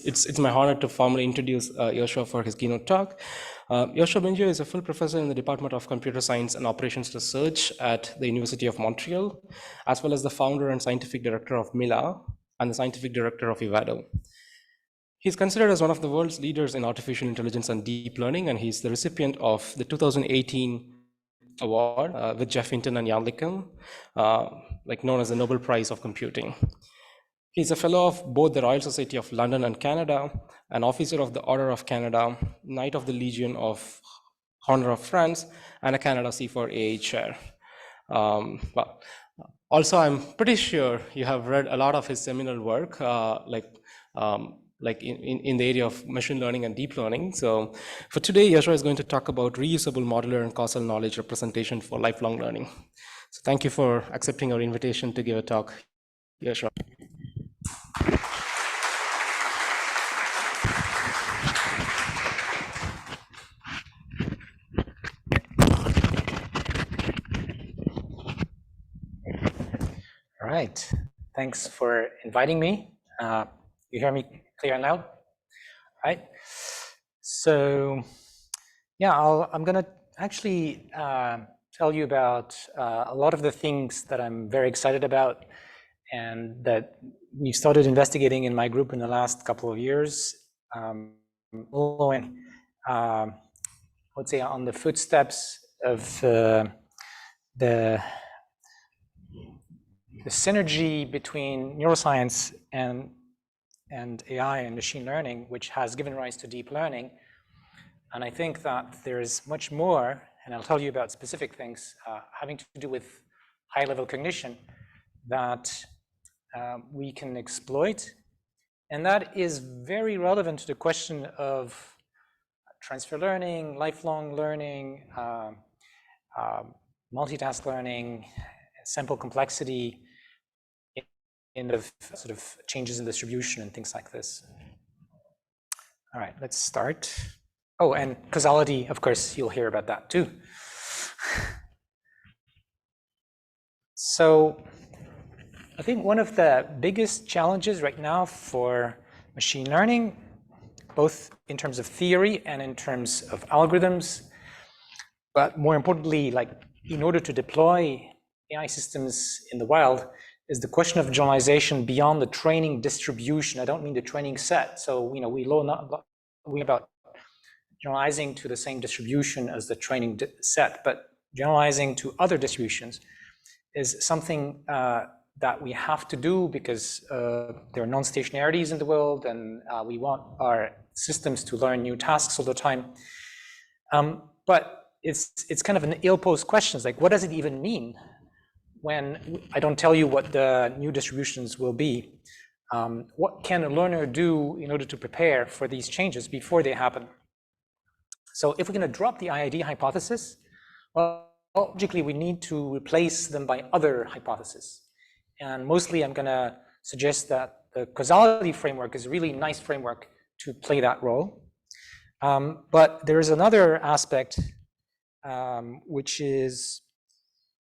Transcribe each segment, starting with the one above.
It's my honor to formally introduce Yoshua for his keynote talk. Yoshua Bengio is a full professor in the Department of Computer Science and Operations Research at the University of Montreal, as well as the founder and scientific director of Mila and the scientific director of Ivado. He's considered as one of the world's leaders in artificial intelligence and deep learning, and he's the recipient of the 2018 award with Jeff Hinton and Jan LeCun, known as the Nobel Prize of Computing. He's a fellow of both the Royal Society of London and Canada, an officer of the Order of Canada, Knight of the Legion of Honor of France, and a Canada C4AA chair. Also, I'm pretty sure you have read a lot of his seminal work, in the area of machine learning and deep learning. So for today, Yeshua is going to talk about reusable, modular, and causal knowledge representation for lifelong learning. So thank you for accepting our invitation to give a talk, Yeshua. All right, thanks for inviting me. You hear me clear and loud? All right, so yeah, I'm gonna actually tell you about a lot of the things that I'm very excited about and that we started investigating in my group in the last couple of years, following, let's say, on the footsteps of the synergy between neuroscience and AI and machine learning, which has given rise to deep learning. And I think that there's much more, and I'll tell you about specific things having to do with high-level cognition that we can exploit. And that is very relevant to the question of transfer learning, lifelong learning, multitask learning, sample complexity, in the sort of changes in distribution and things like this. All right, let's start. Oh, and causality, of course, you'll hear about that too. So I think one of the biggest challenges right now for machine learning, both in terms of theory and in terms of algorithms, but more importantly, like in order to deploy AI systems in the wild, is the question of generalization beyond the training distribution. I don't mean the training set. So we about generalizing to the same distribution as the training set, but generalizing to other distributions is something that we have to do because there are non-stationarities in the world, and we want our systems to learn new tasks all the time. But it's kind of an ill-posed question. It's like, what does it even mean when I don't tell you what the new distributions will be? What can a learner do in order to prepare for these changes before they happen? So if we're going to drop the IID hypothesis, well, logically we need to replace them by other hypotheses. And mostly I'm going to suggest that the causality framework is a really nice framework to play that role. But there is another aspect which is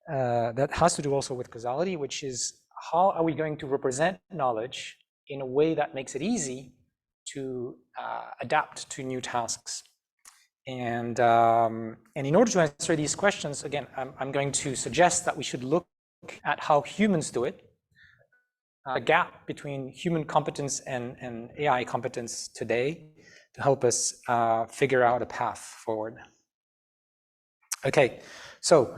that has to do also with causality, which is how are we going to represent knowledge in a way that makes it easy to adapt to new tasks. And in order to answer these questions, again, I'm going to suggest that we should look at how humans do it, a gap between human competence and AI competence today to help us figure out a path forward. Okay, so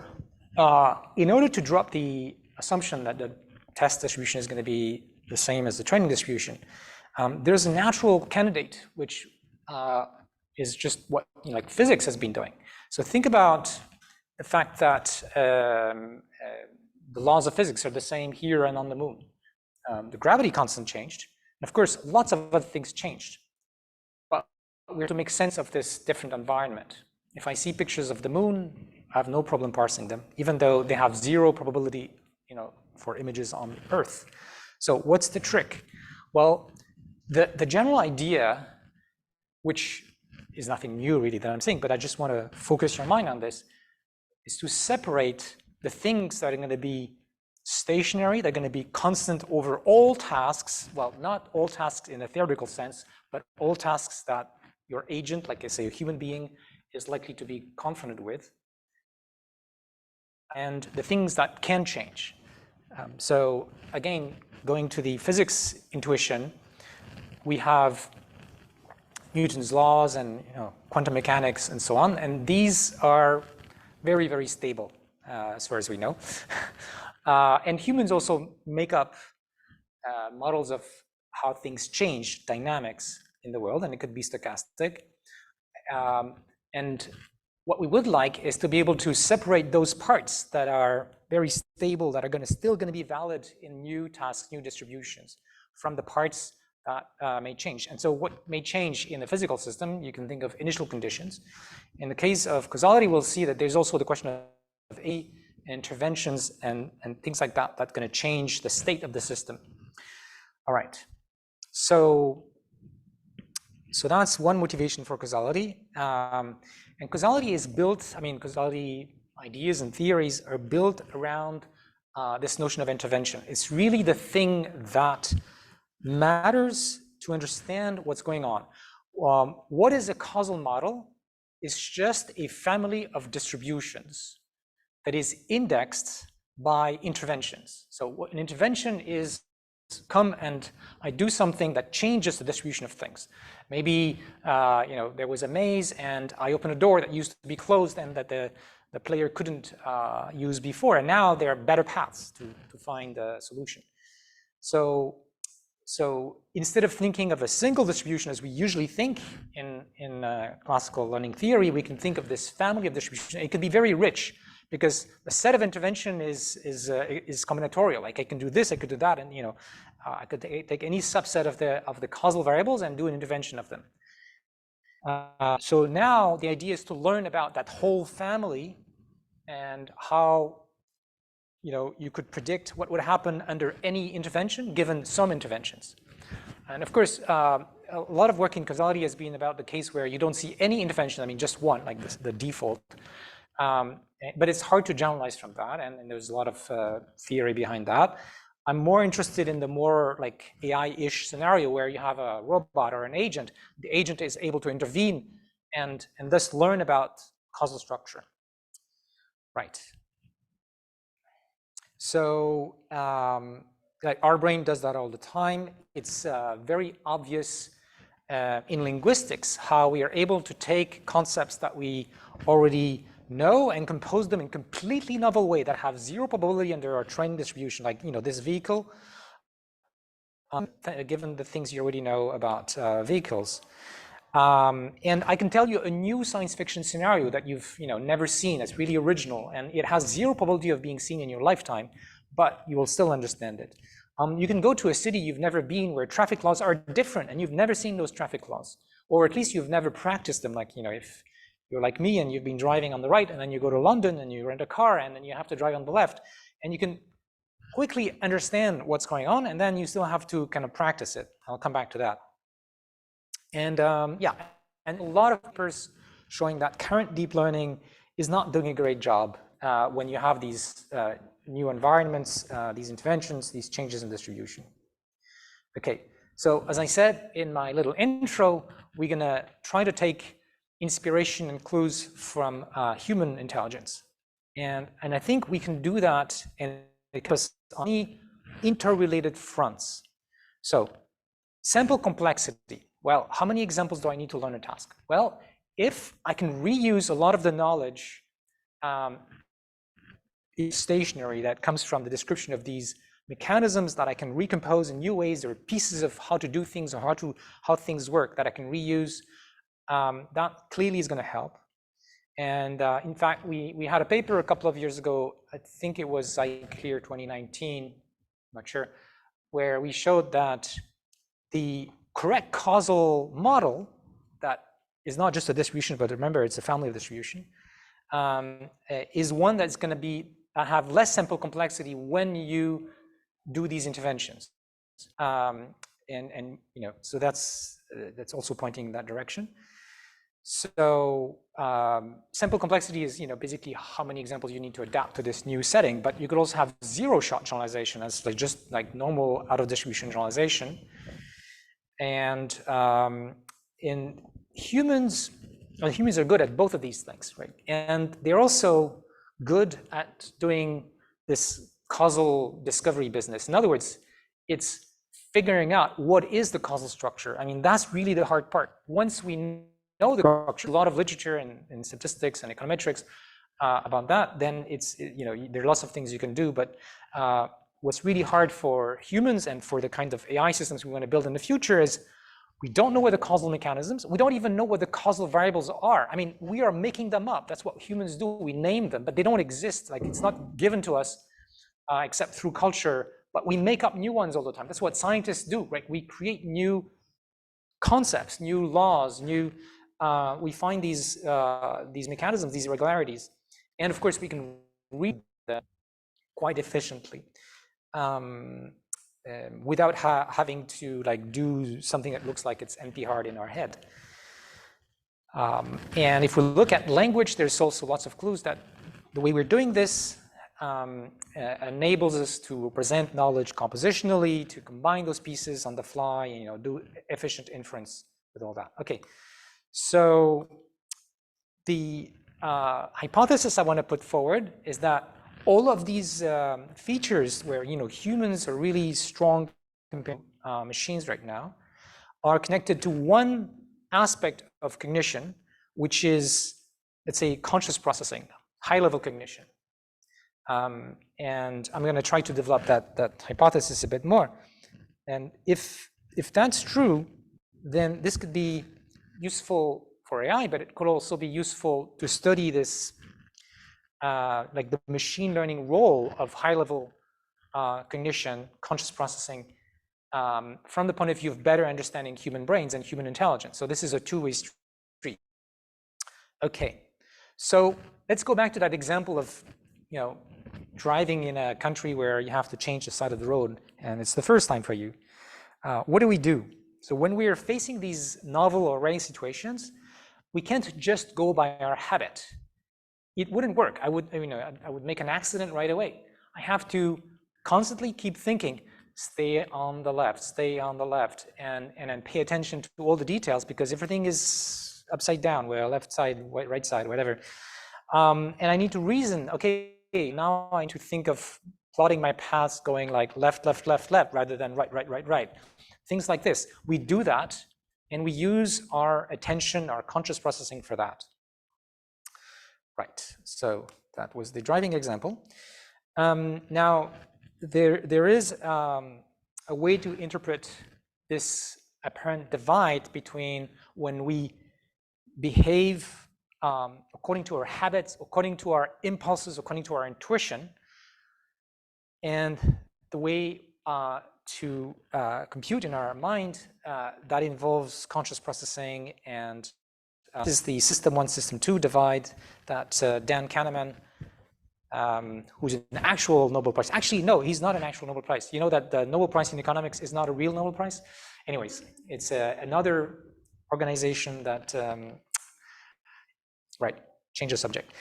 in order to drop the assumption that the test distribution is going to be the same as the training distribution, there's a natural candidate, which is just what like physics has been doing. So think about the fact that the laws of physics are the same here and on the moon. The gravity constant changed, and of course, lots of other things changed. But we have to make sense of this different environment. If I see pictures of the moon, I have no problem parsing them, even though they have zero probability, for images on Earth. So what's the trick? Well, the general idea, which is nothing new really that I'm saying, but I just want to focus your mind on this, is to separate the things that are going to be stationary. They're going to be constant over all tasks. Well, not all tasks in a theoretical sense, but all tasks that your agent, like I say, a human being, is likely to be confronted with. And the things that can change. So again, going to the physics intuition, we have Newton's laws and quantum mechanics and so on, and these are very, very stable as far as we know. And humans also make up models of how things change, dynamics in the world, and it could be stochastic. And what we would like is to be able to separate those parts that are very stable, that are still going to be valid in new tasks, new distributions, from the parts that may change. And so what may change in the physical system, you can think of initial conditions. In the case of causality, we'll see that there's also the question of interventions and things like that that's going to change the state of the system. All right. So that's one motivation for causality. And causality is built, causality ideas and theories are built around this notion of intervention. It's really the thing that matters to understand what's going on. What is a causal model? It's just a family of distributions that is indexed by interventions. So what an intervention is, come and I do something that changes the distribution of things. Maybe there was a maze and I open a door that used to be closed and that the player couldn't use before, and now there are better paths to find a solution. So instead of thinking of a single distribution as we usually think in classical learning theory, we can think of this family of distributions. It could be very rich, because the set of intervention is combinatorial. Like I can do this, I could do that, and I could take any subset of the causal variables and do an intervention of them. So now the idea is to learn about that whole family and how you could predict what would happen under any intervention given some interventions. And of course, a lot of work in causality has been about the case where you don't see any intervention, just one, like the default. But it's hard to generalize from that, and there's a lot of theory behind that. I'm more interested in the more like AI-ish scenario where you have a robot or an agent. The agent is able to intervene and thus learn about causal structure. Right. So like our brain does that all the time. It's very obvious in linguistics how we are able to take concepts that we already know and compose them in completely novel way that have zero probability under our training distribution, like this vehicle, given the things you already know about vehicles. And I can tell you a new science fiction scenario that you've never seen. It's really original, and it has zero probability of being seen in your lifetime, but you will still understand it. You can go to a city you've never been where traffic laws are different and you've never seen those traffic laws, or at least you've never practiced them. Like if you're like me and you've been driving on the right, and then you go to London and you rent a car and then you have to drive on the left, and you can quickly understand what's going on, and then you still have to kind of practice it. I'll come back to that. And yeah, and a lot of papers showing that current deep learning is not doing a great job when you have these new environments, these interventions, these changes in distribution. Okay, so as I said in my little intro, we're gonna try to take inspiration and clues from human intelligence. And I think we can do that because on many interrelated fronts. So sample complexity. Well, how many examples do I need to learn a task? Well, if I can reuse a lot of the knowledge stationary that comes from the description of these mechanisms that I can recompose in new ways, or pieces of how to do things or how things work that I can reuse, that clearly is going to help. And in fact, we had a paper a couple of years ago, I think it was Clear 2019, I'm not sure, where we showed that the correct causal model that is not just a distribution, but remember it's a family of distribution, is one that's going to have less sample complexity when you do these interventions. So that's also pointing in that direction. So sample complexity is, basically how many examples you need to adapt to this new setting. But you could also have zero-shot generalization as just like normal out-of-distribution generalization. And in humans are good at both of these things, right? And they're also good at doing this causal discovery business. In other words, it's figuring out what is the causal structure. I mean, that's really the hard part. Once we know the structure, a lot of literature in statistics and econometrics about that, then it's, there are lots of things you can do, but what's really hard for humans and for the kind of AI systems we want to build in the future is we don't know what the causal mechanisms, we don't even know what the causal variables are. I mean, we are making them up. That's what humans do. We name them, but they don't exist. Like, it's not given to us except through culture, but we make up new ones all the time. That's what scientists do, right? We create new concepts, new laws, we find these mechanisms, these irregularities. And of course, we can read them quite efficiently without having to do something that looks like it's empty hard in our head. And if we look at language, there's also lots of clues that the way we're doing this enables us to present knowledge compositionally, to combine those pieces on the fly, and do efficient inference with all that. Okay, so the hypothesis I want to put forward is that all of these features where humans are really strong compared to machines right now are connected to one aspect of cognition, which is, let's say, conscious processing, high-level cognition. And I'm going to try to develop that hypothesis a bit more. And if that's true, then this could be useful for AI, but it could also be useful to study this, like the machine learning role of high-level cognition, conscious processing, from the point of view of better understanding human brains and human intelligence. So this is a two-way street. Okay, so let's go back to that example of, driving in a country where you have to change the side of the road, and it's the first time for you. What do? So when we are facing these novel or rare situations, we can't just go by our habit. It wouldn't work. I would make an accident right away. I have to constantly keep thinking, stay on the left, and then pay attention to all the details because everything is upside down, where left side, right side, whatever. And I need to reason, okay, now I need to think of plotting my paths going like left, rather than right. Things like this. We do that, and we use our attention, our conscious processing for that. Right, so that was the driving example. Now, there is a way to interpret this apparent divide between when we behave according to our habits, according to our impulses, according to our intuition, and the way to compute in our mind that involves conscious processing. And this is the system 1, system 2 divide that Dan Kahneman, who's an actual Nobel Prize. Actually, no, he's not an actual Nobel Prize. You know that the Nobel Prize in economics is not a real Nobel Prize? Anyways, it's another organization that, right, change the subject.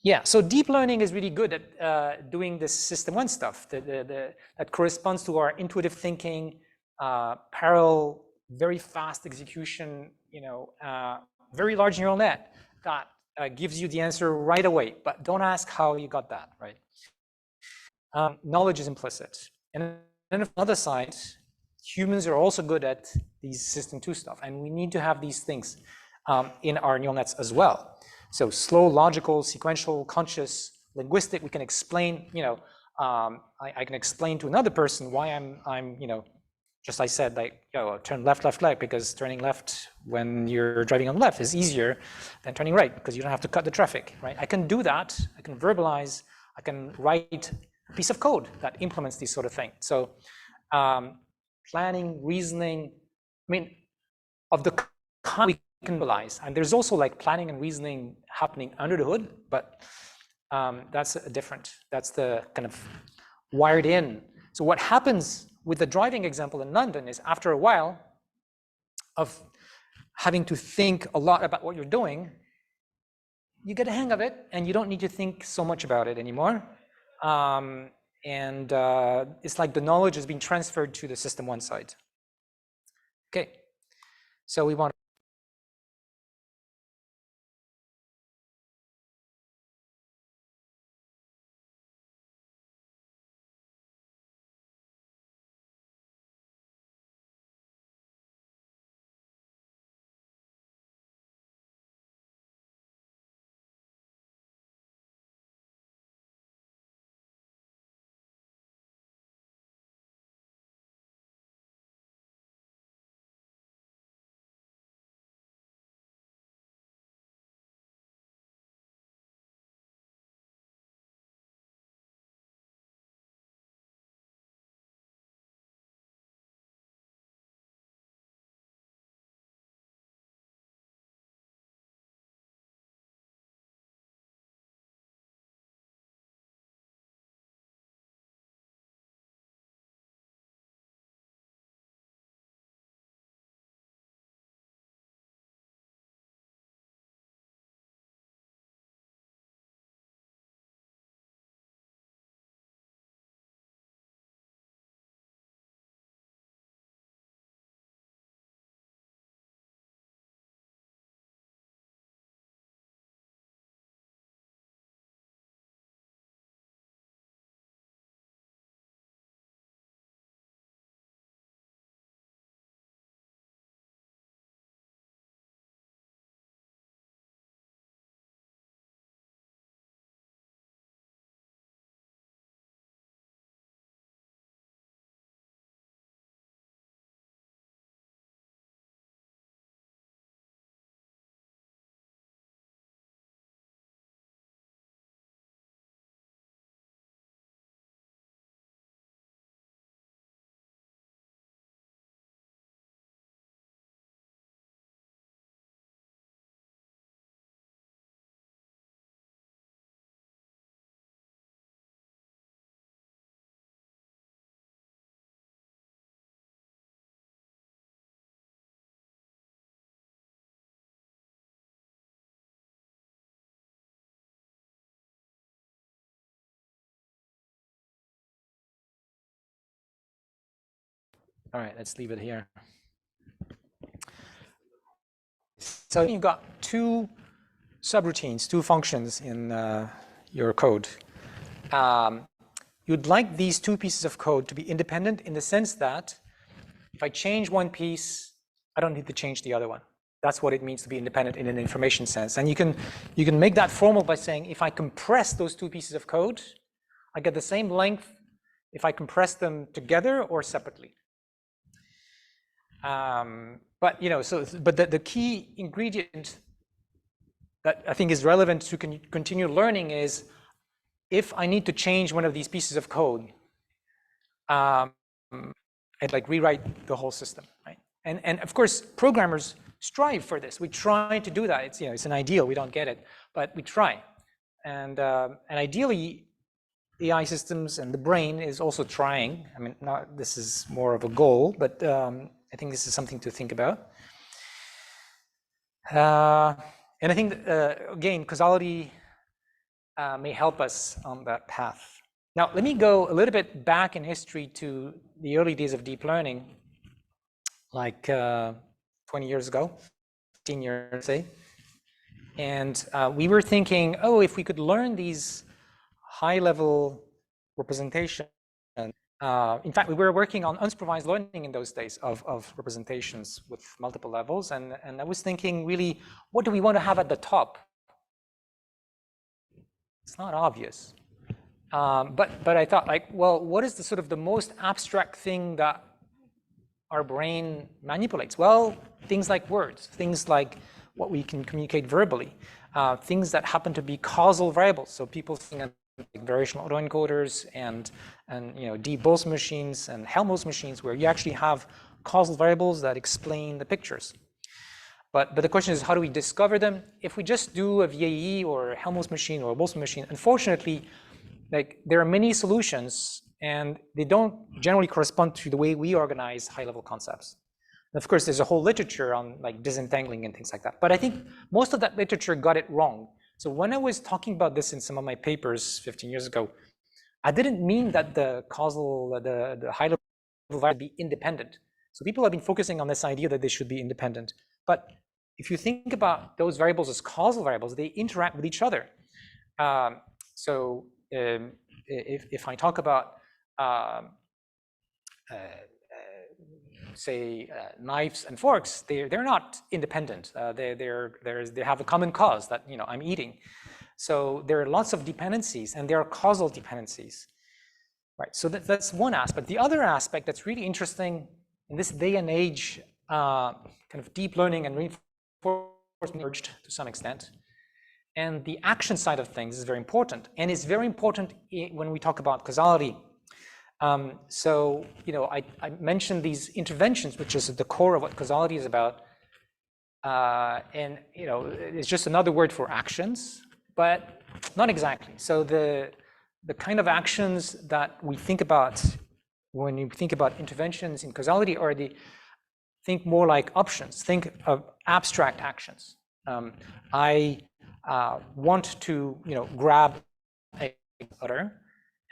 Yeah, so deep learning is really good at doing this system 1 stuff that corresponds to our intuitive thinking, parallel, very fast execution, very large neural net that gives you the answer right away, but don't ask how you got that, right? Knowledge is implicit. And then on the other side, humans are also good at these system 2 stuff, and we need to have these things in our neural nets as well. So slow, logical, sequential, conscious, linguistic, we can explain, I can explain to another person why I'm just I said, like, turn left, because turning left when you're driving on the left is easier than turning right because you don't have to cut the traffic, right? I can do that. I can verbalize. I can write a piece of code that implements these sort of things. So planning, reasoning, of the kind we can verbalize. And there's also like planning and reasoning happening under the hood, but that's the kind of wired in. So what happens with the driving example in London is after a while of having to think a lot about what you're doing, you get a hang of it, and you don't need to think so much about it anymore. It's like the knowledge is being transferred to the system one side. Okay, so we want. All right, let's leave it here. So you've got two subroutines, two functions in your code. You'd like these two pieces of code to be independent in the sense that if I change one piece, I don't need to change the other one. That's what it means to be independent in an information sense. And you can make that formal by saying if I compress those two pieces of code, I get the same length if I compress them together or separately. But the key ingredient that I think is relevant to continue learning is if I need to change one of these pieces of code, I'd like rewrite the whole system, right? And of course, programmers strive for this. We try to do that. It's an ideal. We don't get it, but we try. And ideally, AI systems and the brain is also trying. I mean, this is more of a goal, but I think this is something to think about. And I think, again, causality may help us on that path. Now, let me go a little bit back in history to the early days of deep learning, like 20 years ago, 15 years, say. And we were thinking, oh, if we could learn these high-level representation. In fact, we were working on unsupervised learning in those days of representations with multiple levels. And I was thinking, really, what do we want to have at the top? It's not obvious. But I thought, like, well, what is the sort of the most abstract thing that our brain manipulates? Well, things like words, things like what we can communicate verbally, things that happen to be causal variables. So people think of like variational autoencoders and deep Bose machines and Helmholtz machines, where you actually have causal variables that explain the pictures. But the question is, how do we discover them? If we just do a VAE or a Helmholtz machine or a Bose machine, unfortunately, like there are many solutions, and they don't generally correspond to the way we organize high-level concepts. Of course, there's a whole literature on like disentangling and things like that. But I think most of that literature got it wrong. So when I was talking about this in some of my papers 15 years ago, I didn't mean that the causal, the high-level variables be independent. So people have been focusing on this idea that they should be independent. But if you think about those variables as causal variables, they interact with each other. If I talk about say knives and forks, they're not independent. They have a common cause that I'm eating. So there are lots of dependencies, and there are causal dependencies, right? So that's one aspect. The other aspect that's really interesting in this day and age, kind of deep learning and reinforcement merged to some extent, and the action side of things is very important, and it's very important when we talk about causality. I mentioned these interventions, which is at the core of what causality is about, and it's just another word for actions, but not exactly. So the kind of actions that we think about when you think about interventions in causality are think more like options. Think of abstract actions. I want to grab a butter,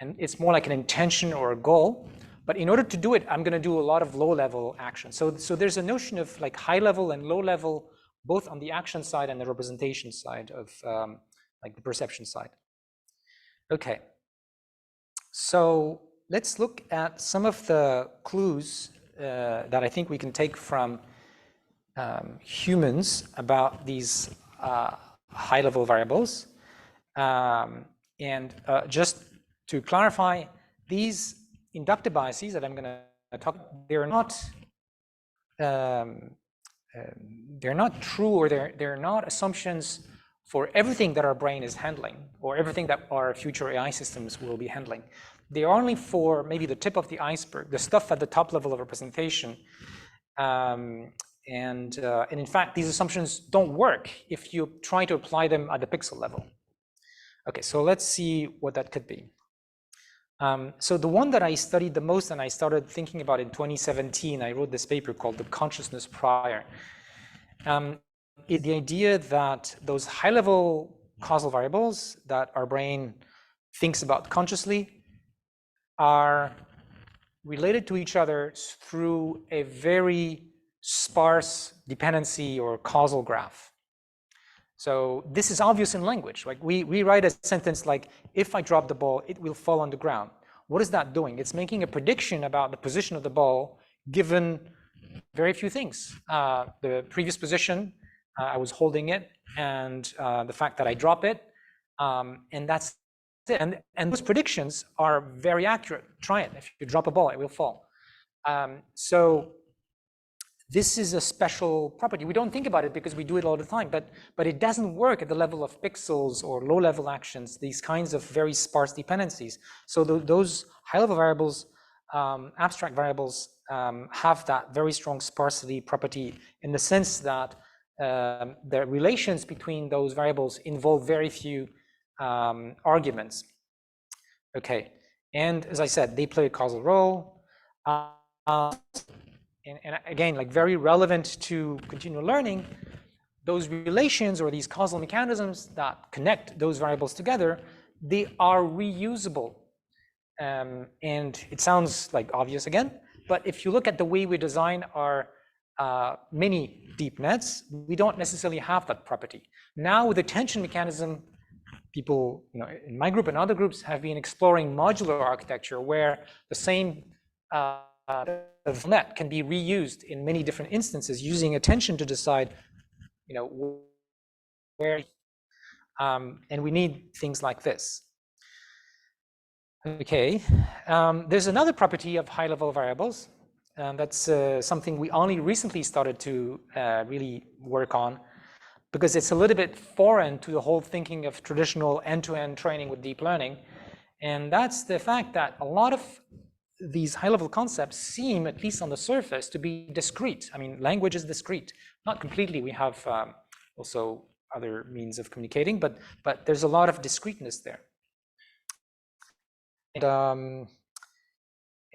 and it's more like an intention or a goal. But in order to do it, I'm going to do a lot of low-level action. So there's a notion of like high-level and low-level, both on the action side and the representation side of like the perception side. Okay. So let's look at some of the clues that I think we can take from humans about these high-level variables. Just to clarify, these inductive biases that I'm going to talk about, they're not true, or they're not assumptions for everything that our brain is handling or everything that our future AI systems will be handling. They're only for maybe the tip of the iceberg, the stuff at the top level of representation. And in fact, these assumptions don't work if you try to apply them at the pixel level. Okay, so let's see what that could be. So the one that I studied the most and I started thinking about in 2017, I wrote this paper called The Consciousness Prior. Is the idea that those high-level causal variables that our brain thinks about consciously are related to each other through a very sparse dependency or causal graph. So this is obvious in language. Like we write a sentence like, if I drop the ball, it will fall on the ground. What is that doing? It's making a prediction about the position of the ball given very few things. The previous position, I was holding it, and the fact that I drop it, and that's it. And those predictions are very accurate. Try it. If you drop a ball, it will fall. So this is a special property. We don't think about it because we do it all the time, but it doesn't work at the level of pixels or low-level actions, these kinds of very sparse dependencies. So those high-level variables, abstract variables, have that very strong sparsity property in the sense that the relations between those variables involve very few arguments. Okay, and as I said, they play a causal role. And again, like very relevant to continual learning, those relations or these causal mechanisms that connect those variables together, they are reusable. And it sounds like obvious again, but if you look at the way we design our mini deep nets, we don't necessarily have that property. Now with the tension mechanism, people in my group and other groups have been exploring modular architecture where the same net can be reused in many different instances using attention to decide, where, and we need things like this. Okay, there's another property of high-level variables, and that's something we only recently started to really work on because it's a little bit foreign to the whole thinking of traditional end-to-end training with deep learning, and that's the fact that a lot of these high-level concepts seem, at least on the surface, to be discrete. I mean, language is discrete. Not completely. We have also other means of communicating, but there's a lot of discreteness there.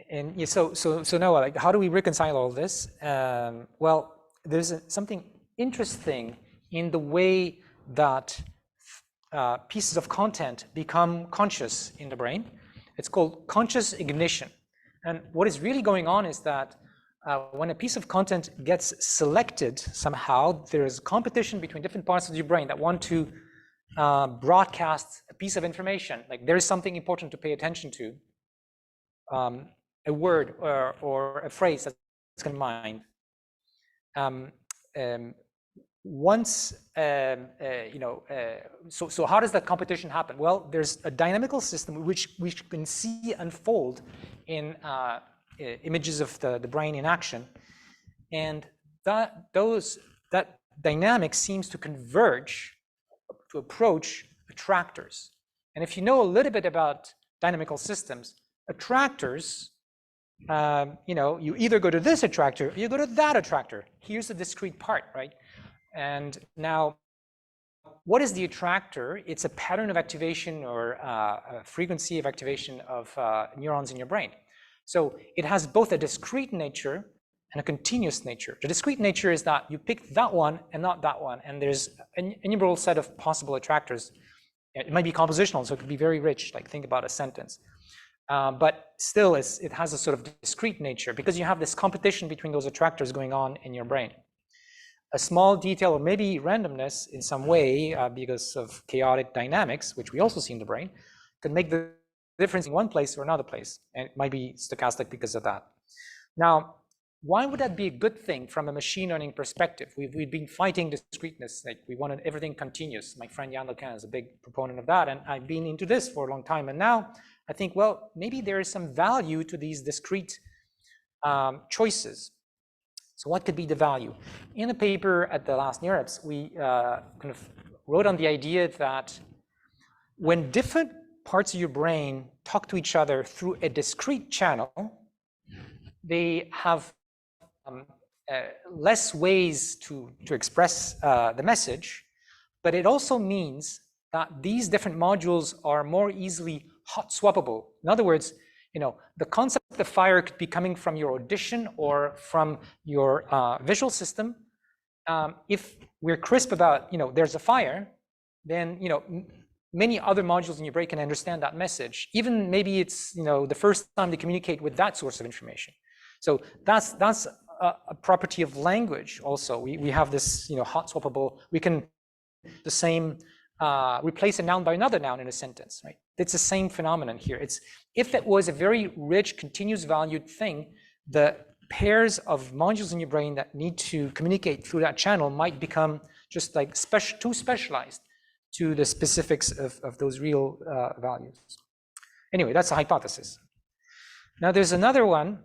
And yeah, so Noah, like, how do we reconcile all this? Well, there's something interesting in the way that pieces of content become conscious in the brain. It's called conscious ignition. And what is really going on is that when a piece of content gets selected somehow, there is competition between different parts of your brain that want to broadcast a piece of information. Like, there is something important to pay attention to. A word or a phrase that's in mind. Once, so how does that competition happen? Well, there's a dynamical system which we can see unfold in images of the brain in action. And that dynamic seems to converge to approach attractors. And if you know a little bit about dynamical systems, attractors, you either go to this attractor or you go to that attractor. Here's the discrete part, right? And now, what is the attractor? It's a pattern of activation or a frequency of activation of neurons in your brain. So it has both a discrete nature and a continuous nature. The discrete nature is that you pick that one and not that one, and there's an innumerable set of possible attractors. It might be compositional, so it could be very rich, like think about a sentence. But still, it has a sort of discrete nature because you have this competition between those attractors going on in your brain. A small detail or maybe randomness in some way because of chaotic dynamics, which we also see in the brain, can make the difference in one place or another place. And it might be stochastic because of that. Now, why would that be a good thing from a machine learning perspective? We've been fighting discreteness, like we wanted everything continuous. My friend Yann Lequin is a big proponent of that, and I've been into this for a long time. And now I think, well, maybe there is some value to these discrete choices. So what could be the value? In a paper at the last NeurIPS, we kind of wrote on the idea that when different parts of your brain talk to each other through a discrete channel, they have less ways to express the message, but it also means that these different modules are more easily hot swappable. In other words, the concept of fire could be coming from your audition or from your visual system. If we're crisp about, there's a fire, then, many other modules in your brain can understand that message. Even maybe it's, the first time they communicate with that source of information. So that's a property of language also. We have this, hot swappable, we can the same, replace a noun by another noun in a sentence, right? It's the same phenomenon here. If it was a very rich, continuous valued thing, the pairs of modules in your brain that need to communicate through that channel might become just like too specialized to the specifics of those real values. Anyway, that's a hypothesis. Now there's another one,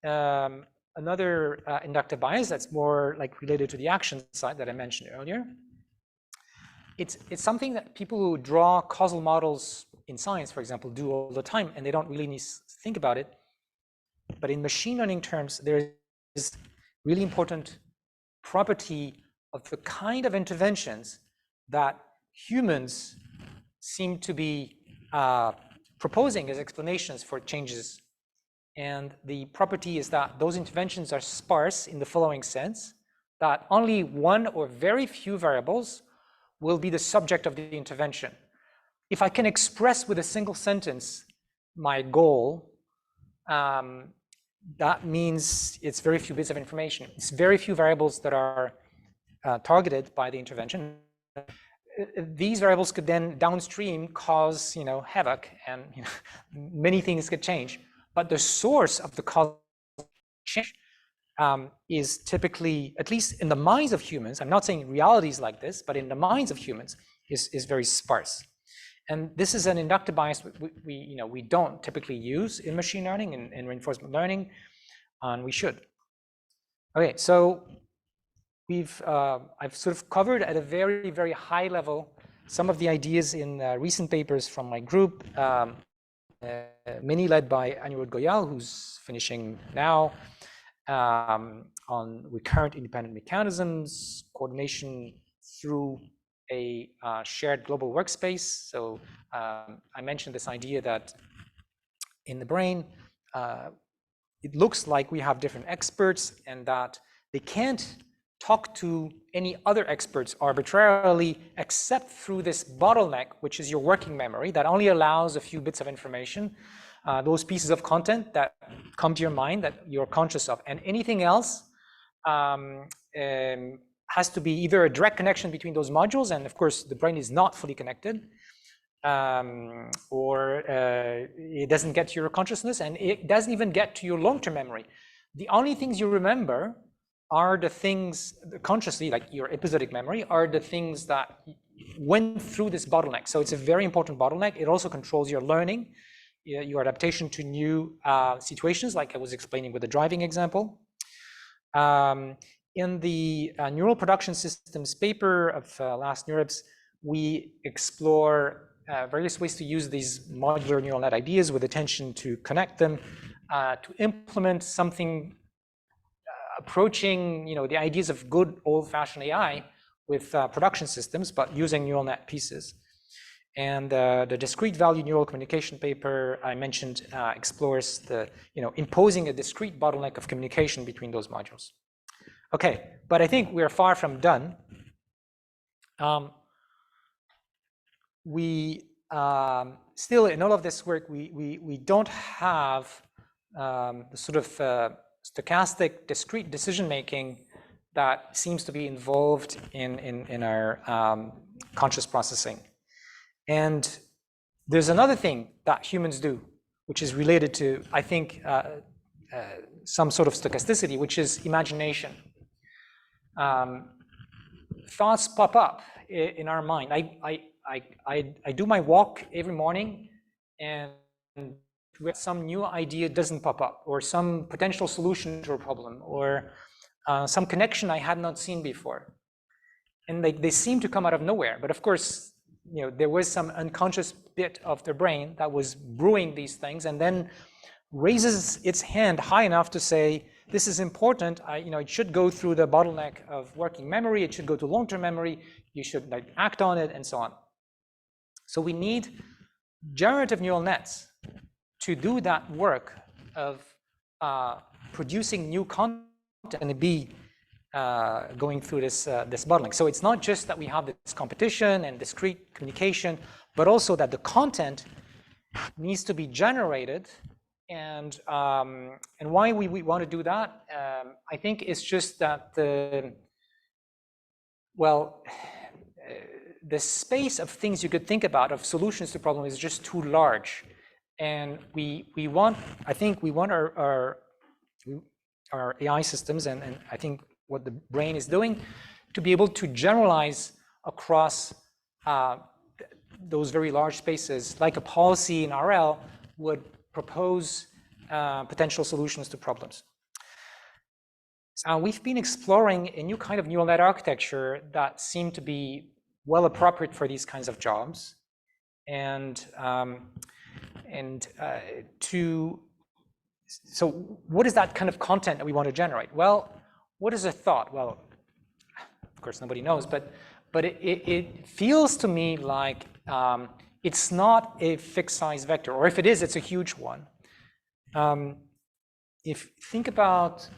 another inductive bias that's more like related to the action side that I mentioned earlier. It's something that people who draw causal models in science, for example, do all the time, and they don't really need to think about it. But in machine learning terms, there is really important property of the kind of interventions that humans seem to be proposing as explanations for changes. And the property is that those interventions are sparse in the following sense, that only one or very few variables will be the subject of the intervention. If I can express with a single sentence my goal, that means it's very few bits of information. It's very few variables that are targeted by the intervention. These variables could then downstream cause, havoc, and many things could change. But the source of the causal change is typically, at least in the minds of humans, I'm not saying realities like this, but in the minds of humans, is very sparse. And this is an inductive bias we don't typically use in machine learning and reinforcement learning, and we should. Okay, so I've sort of covered at a very, very high level some of the ideas in recent papers from my group, many led by Anirudh Goyal, who's finishing now, on recurrent independent mechanisms, coordination through a shared global workspace. So I mentioned this idea that in the brain, it looks like we have different experts and that they can't talk to any other experts arbitrarily except through this bottleneck, which is your working memory that only allows a few bits of information, those pieces of content that come to your mind that you're conscious of. And anything else has to be either a direct connection between those modules, and of course the brain is not fully connected, or it doesn't get to your consciousness, and it doesn't even get to your long-term memory. The only things you remember are the things consciously, like your episodic memory, are the things that went through this bottleneck. So it's a very important bottleneck. It also controls your learning, your adaptation to new situations, like I was explaining with the driving example. In the neural production systems paper of last NeurIPS, we explore various ways to use these modular neural net ideas with attention to connect them, to implement something approaching, the ideas of good old-fashioned AI with production systems, but using neural net pieces. And the discrete value neural communication paper I mentioned explores the, imposing a discrete bottleneck of communication between those modules. Okay, but I think we are far from done. We still, in all of this work, we don't have the sort of stochastic discrete decision making that seems to be involved in our conscious processing. And there's another thing that humans do, which is related to, I think, some sort of stochasticity, which is imagination. Thoughts pop up in our mind. I do my walk every morning, and some new idea doesn't pop up, or some potential solution to a problem, or some connection I had not seen before. And they seem to come out of nowhere. But of course, there was some unconscious bit of the brain that was brewing these things, and then raises its hand high enough to say, this is important. It should go through the bottleneck of working memory. It should go to long-term memory. You should act on it, and so on. So we need generative neural nets to do that work of producing new content and be going through this bottleneck. So it's not just that we have this competition and discrete communication, but also that the content needs to be generated. And why we want to do that, I think it's just that the space of things you could think about, of solutions to problems, is just too large. And I think we want our AI systems, and I think what the brain is doing, to be able to generalize across those very large spaces, like a policy in RL would propose potential solutions to problems. So we've been exploring a new kind of neural net architecture that seemed to be well appropriate for these kinds of jobs, so what is that kind of content that we want to generate? Well, what is a thought? Well, of course nobody knows, but it feels to me like it's not a fixed size vector, or if it is, it's a huge one. Think about,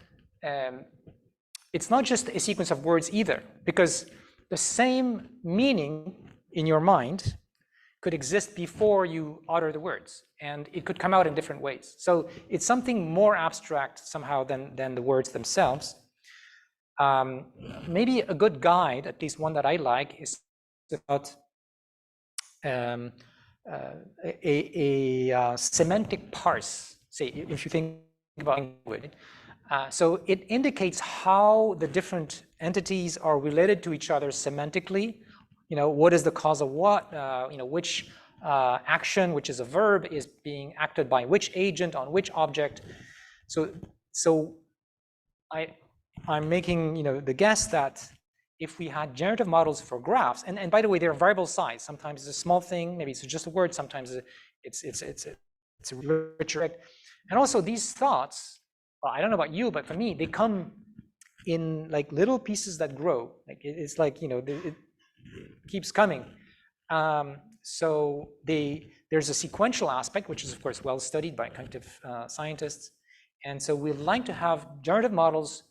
it's not just a sequence of words either, because the same meaning in your mind could exist before you utter the words, and it could come out in different ways. So it's something more abstract somehow than the words themselves. Maybe a good guide, at least one that I like, is about a semantic parse. Say, if you think about language, so it indicates how the different entities are related to each other semantically. What is the cause of what? Which action, which is a verb, is being acted by which agent on which object. So I'm making the guess that if we had generative models for graphs, and by the way, they're variable size. Sometimes it's a small thing, maybe it's just a word. Sometimes it's a richer. And also these thoughts, well, I don't know about you, but for me, they come in like little pieces that grow. It's like it keeps coming. So they there's a sequential aspect, which is of course well studied by cognitive scientists. And so we'd like to have generative models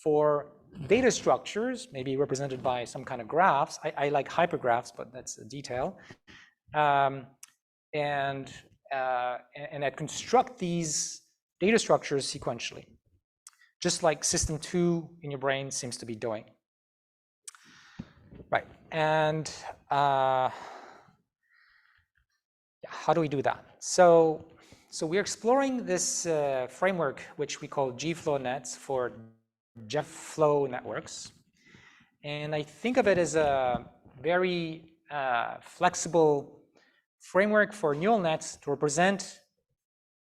for data structures, maybe represented by some kind of graphs. I like hypergraphs, but that's a detail. And that construct these data structures sequentially, just like system 2 in your brain seems to be doing. Right, and how do we do that? So we're exploring this framework, which we call GFlowNets for GFlow networks. And I think of it as a very flexible framework for neural nets to represent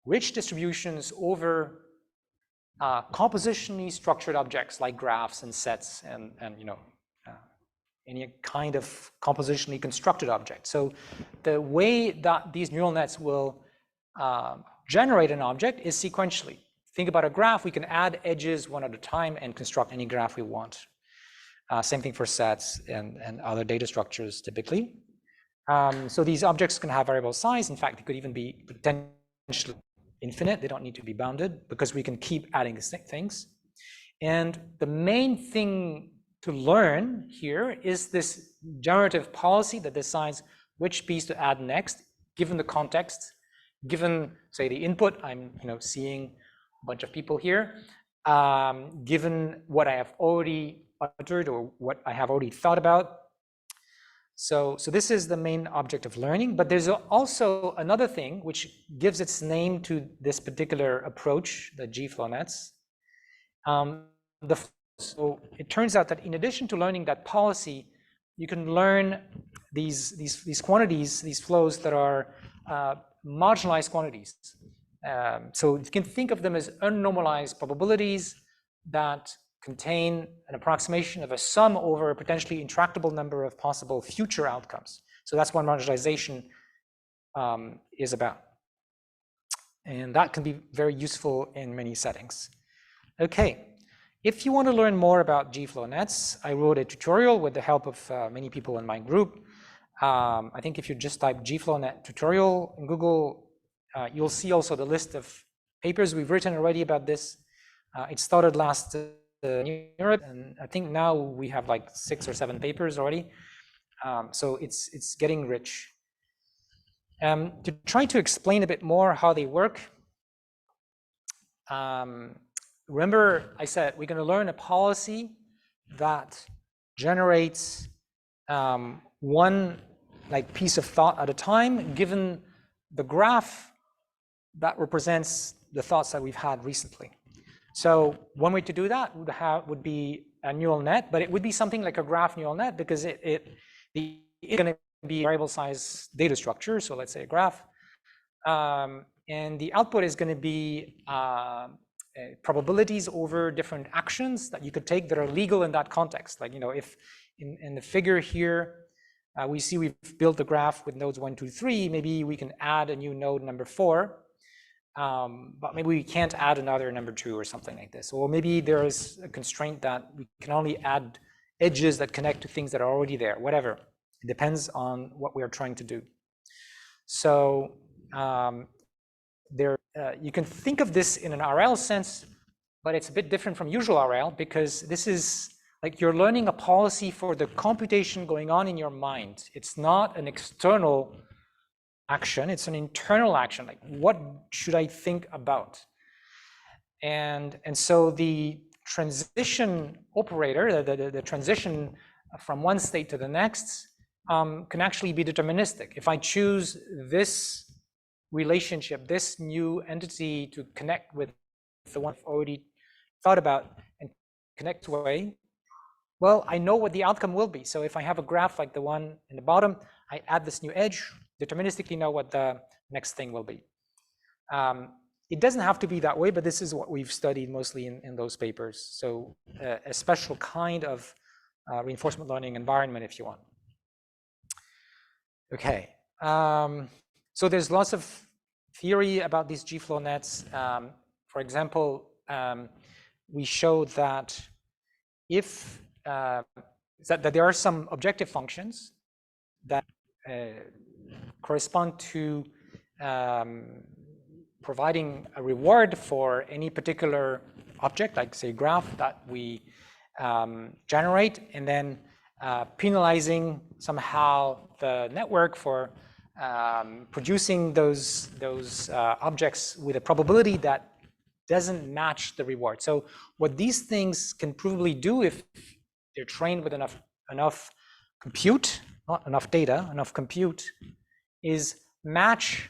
rich distributions over compositionally structured objects like graphs and sets and any kind of compositionally constructed object. So the way that these neural nets will generate an object is sequentially. Think about a graph. We can add edges one at a time and construct any graph we want. Same thing for sets and other data structures typically. So these objects can have variable size. In fact, they could even be potentially infinite. They don't need to be bounded because we can keep adding things. And the main thing to learn here is this generative policy that decides which piece to add next, given the context, given, say, the input. I'm seeing a bunch of people here, given what I have already uttered or what I have already thought about. So this is the main object of learning, but there's also another thing which gives its name to this particular approach, the GFlowNets. So it turns out that in addition to learning that policy, you can learn these quantities, these flows that are marginalized quantities. So you can think of them as unnormalized probabilities that contain an approximation of a sum over a potentially intractable number of possible future outcomes. So that's what marginalization is about. And that can be very useful in many settings. Okay. If you want to learn more about GFlowNets, I wrote a tutorial with the help of many people in my group. I think if you just type GFlowNet tutorial in Google, you'll see also the list of papers we've written already about this. It started last year, and I think now we have like 6 or 7 papers already. So it's getting rich. To try to explain a bit more how they work, remember I said we're going to learn a policy that generates one piece of thought at a time, given the graph that represents the thoughts that we've had recently. So one way to do that would be a neural net, but it would be something like a graph neural net because it's going to be variable size data structure. So let's say a graph, and the output is going to be probabilities over different actions that you could take that are legal in that context. Like, if in the figure here, we see we've built a graph with nodes 1, 2, 3, maybe we can add a new node number 4, but maybe we can't add another number 2 or something like this. Or maybe there is a constraint that we can only add edges that connect to things that are already there, whatever. It depends on what we are trying to do. So you can think of this in an RL sense, but it's a bit different from usual RL because this is like you're learning a policy for the computation going on in your mind. It's not an external action, it's an internal action. Like, what should I think about? And so the transition operator, the transition from one state to the next, can actually be deterministic. If I choose this relationship, this new entity to connect with the one I've already thought about and connect away, well, I know what the outcome will be. So if I have a graph like the one in the bottom, I add this new edge, deterministically know what the next thing will be. It doesn't have to be that way, but this is what we've studied mostly in those papers. So a special kind of reinforcement learning environment, if you want. Okay. So there's lots of theory about these GFlowNets. For example, we showed that if that there are some objective functions that correspond to providing a reward for any particular object, like say graph that we generate, and then penalizing somehow the network for producing those objects with a probability that doesn't match the reward. So what these things can provably do, if they're trained with enough compute, not enough data, enough compute, is match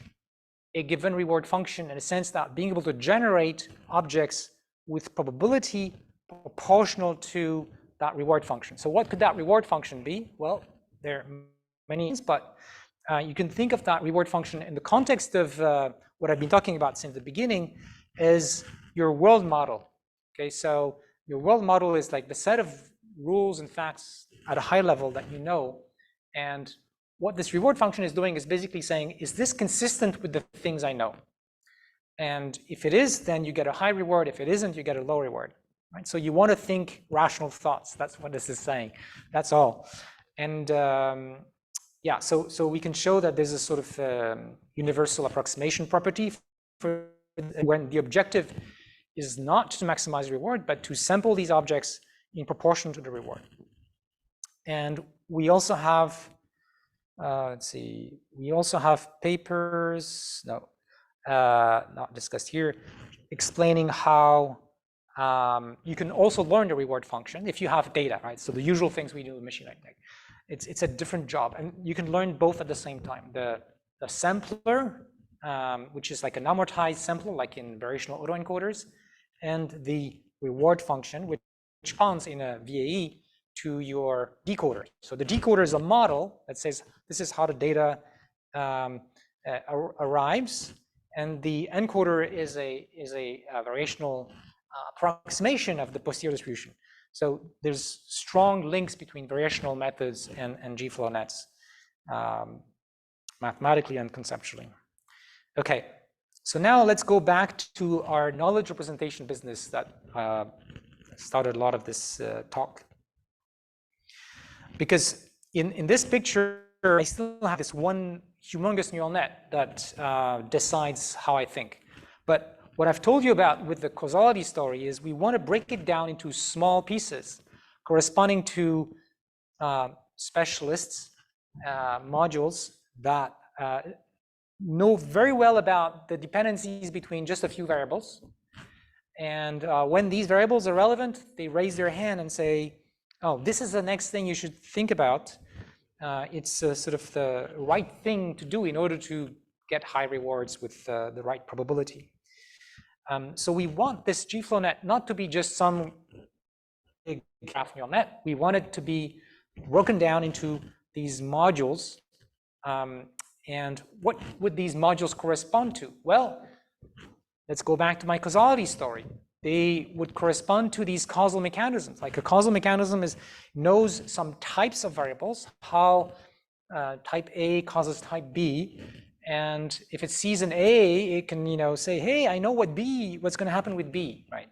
a given reward function in a sense that being able to generate objects with probability proportional to that reward function. So what could that reward function be? Well, there are many things, but you can think of that reward function in the context of what I've been talking about since the beginning is your world model. Okay, so your world model is like the set of rules and facts at a high level that you know, and what this reward function is doing is basically saying, is this consistent with the things I know? And if it is, then you get a high reward. If it isn't, you get a low reward. Right? So you want to think rational thoughts. That's what this is saying. That's all. And yeah, so we can show that there's a sort of universal approximation property for when the objective is not to maximize reward, but to sample these objects in proportion to the reward. And we also have, let's see, we also have papers, not discussed here, explaining how you can also learn the reward function if you have data, right? So the usual things we do in machine learning. It's a different job, and you can learn both at the same time. The sampler, which is like an amortized sampler, like in variational autoencoders, and the reward function, which responds in a VAE to your decoder. So the decoder is a model that says this is how the data arrives, and the encoder is a variational approximation of the posterior distribution. So there's strong links between variational methods and GFlowNets, mathematically and conceptually. Okay, so now let's go back to our knowledge representation business that started a lot of this talk. Because in this picture, I still have this one humongous neural net that decides how I think. But what I've told you about with the causality story is we want to break it down into small pieces corresponding to specialists, modules that know very well about the dependencies between just a few variables. And when these variables are relevant, they raise their hand and say, oh, this is the next thing you should think about. It's sort of the right thing to do in order to get high rewards with the right probability. So we want this GFlowNet not to be just some big graph neural net. We want it to be broken down into these modules. And what would these modules correspond to? Well, let's go back to my causality story. They would correspond to these causal mechanisms. Like a causal mechanism knows some types of variables, how type A causes type B. And if it sees an A, it can, say, hey, I know what's going to happen with B, right?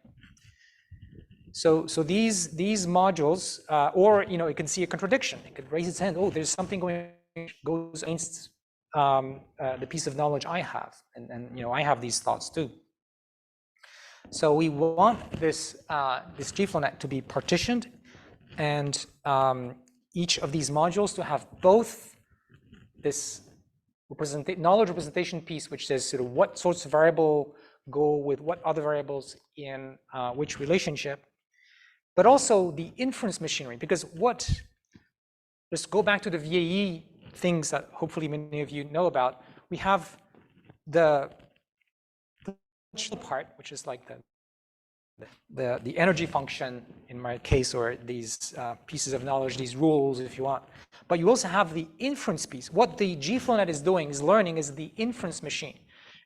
So these modules, or it can see a contradiction. It could raise its hand. Oh, there's something goes against the piece of knowledge I have, and I have these thoughts too. So we want this GFlowNet to be partitioned, and each of these modules to have both this knowledge representation piece, which says sort of what sorts of variable go with what other variables in which relationship, but also the inference machinery, because let's go back to the VAE things that hopefully many of you know about. We have the part, which is like the energy function in my case, or these pieces of knowledge, these rules, if you want. But you also have the inference piece. What the GFlowNet is doing, is learning, is the inference machine.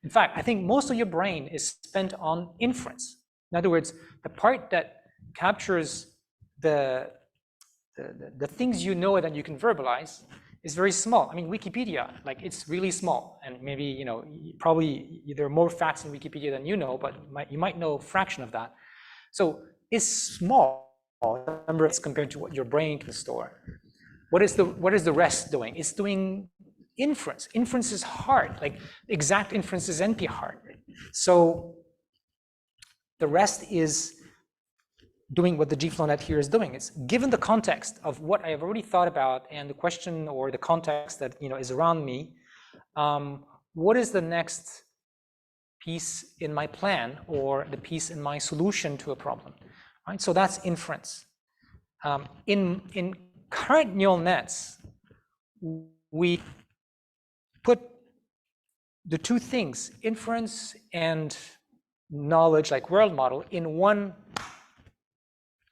In fact, I think most of your brain is spent on inference. In other words, the part that captures the things you know that you can verbalize is very small. I mean, Wikipedia, like it's really small, and maybe probably there are more facts in Wikipedia than you know, but you might know a fraction of that. So it's small numbers compared to what your brain can store. What is the rest doing? It's doing inference. Inference is hard, like exact inference is NP hard. So the rest is doing what the GFlowNet here is doing. It's given the context of what I have already thought about and the question or the context that is around me, what is the next piece in my plan or the piece in my solution to a problem, right? So that's inference. In current neural nets, we put the two things, inference and knowledge, like world model, in one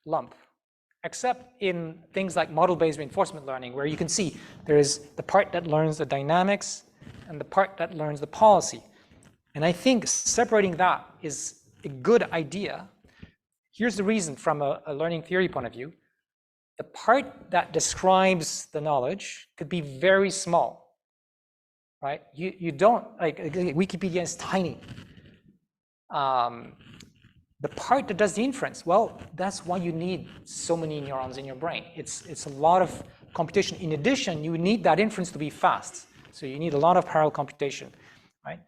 lump, except in things like model-based reinforcement learning, where you can see there is the part that learns the dynamics and the part that learns the policy. And I think separating that is a good idea. Here's the reason from a learning theory point of view. The part that describes the knowledge could be very small, right? You don't, like, Wikipedia is tiny. The part that does the inference, well, that's why you need so many neurons in your brain. It's a lot of computation. In addition, you need that inference to be fast. So you need a lot of parallel computation, right?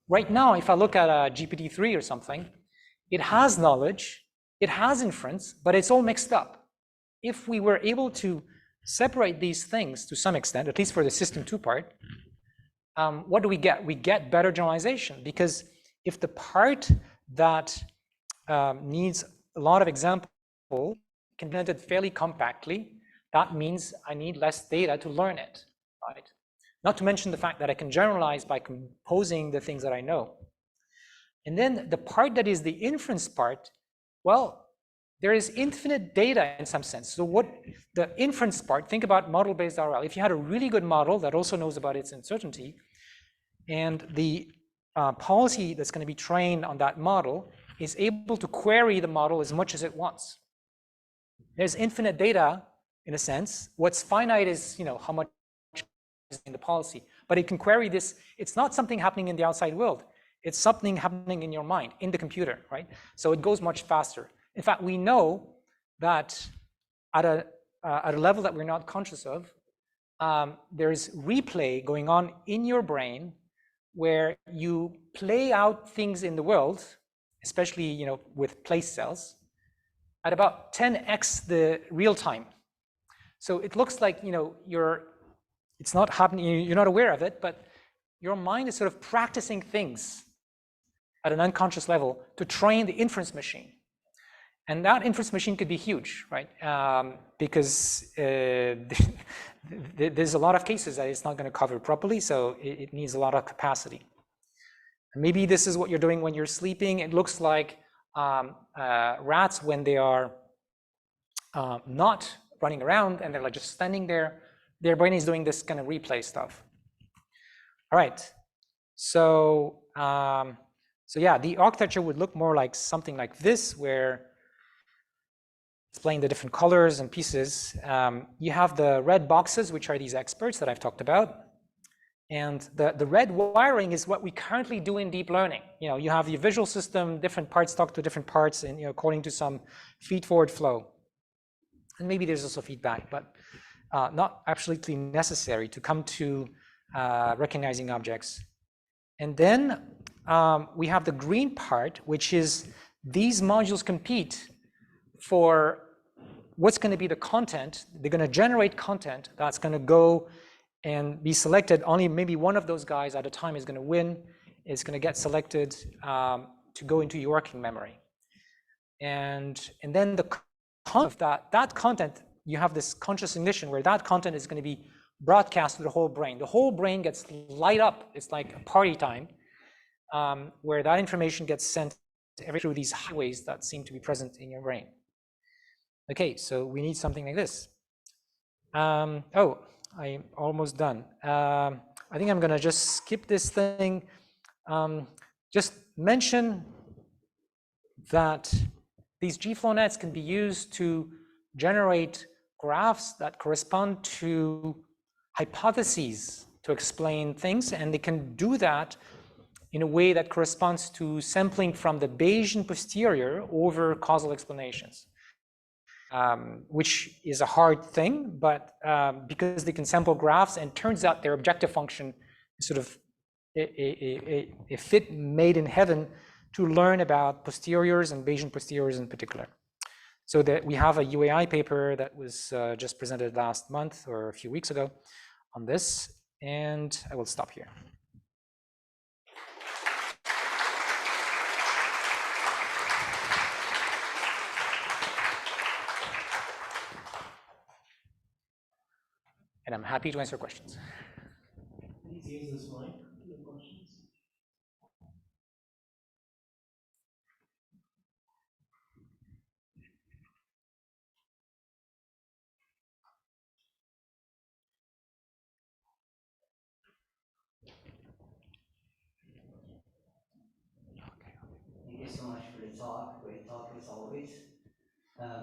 Right now, if I look at a GPT-3 or something, it has knowledge, it has inference, but it's all mixed up. If we were able to separate these things to some extent, at least for the system 2 part, what do we get? We get better generalization, because if the part that needs a lot of examples can be presented fairly compactly, that means I need less data to learn it, right? Not to mention the fact that I can generalize by composing the things that I know. And then the part that is the inference part, well, there is infinite data in some sense. So what the inference part, think about model-based RL. If you had a really good model that also knows about its uncertainty, and the policy that's going to be trained on that model is able to query the model as much as it wants. There's infinite data in a sense. What's finite is, how much is in the policy, but it can query this. It's not something happening in the outside world. It's something happening in your mind, in the computer, right? So it goes much faster. In fact, we know that at a level that we're not conscious of, there's replay going on in your brain where you play out things in the world, especially with place cells, at about 10x the real time. So it looks like it's not happening, you're not aware of it, but your mind is sort of practicing things at an unconscious level to train the inference machine. And that inference machine could be huge, right? Because there's a lot of cases that it's not going to cover properly, so it needs a lot of capacity. And maybe this is what you're doing when you're sleeping. It looks like rats, when they are not running around and they're like just standing there, their brain is doing this kind of replay stuff. All right, so yeah, the architecture would look more like something like this, where displaying the different colors and pieces. You have the red boxes, which are these experts that I've talked about. And the red wiring is what we currently do in deep learning. You have your visual system, different parts talk to different parts, and according to some feed-forward flow. And maybe there's also feedback, but not absolutely necessary to come to recognizing objects. And then we have the green part, which is these modules compete for what's going to be the content. They're going to generate content that's going to go and be selected. Only maybe one of those guys at a time is going to win. It's going to get selected to go into your working memory. And then the content of that content, you have this conscious ignition where that content is going to be broadcast to the whole brain. The whole brain gets light up. It's like a party time where that information gets sent through these highways that seem to be present in your brain. Okay, so we need something like this. Oh, I'm almost done. I think I'm gonna just skip this thing. Just mention that these GFlowNets can be used to generate graphs that correspond to hypotheses to explain things, and they can do that in a way that corresponds to sampling from the Bayesian posterior over causal explanations. which is a hard thing, but because they can sample graphs, and turns out their objective function is sort of a fit made in heaven to learn about posteriors and Bayesian posteriors in particular. So that we have a UAI paper that was just presented last month or a few weeks ago on this, and I will stop here. And I'm happy to answer questions. Please use this mic for your questions. Thank you so much for the talk. Great talk as always.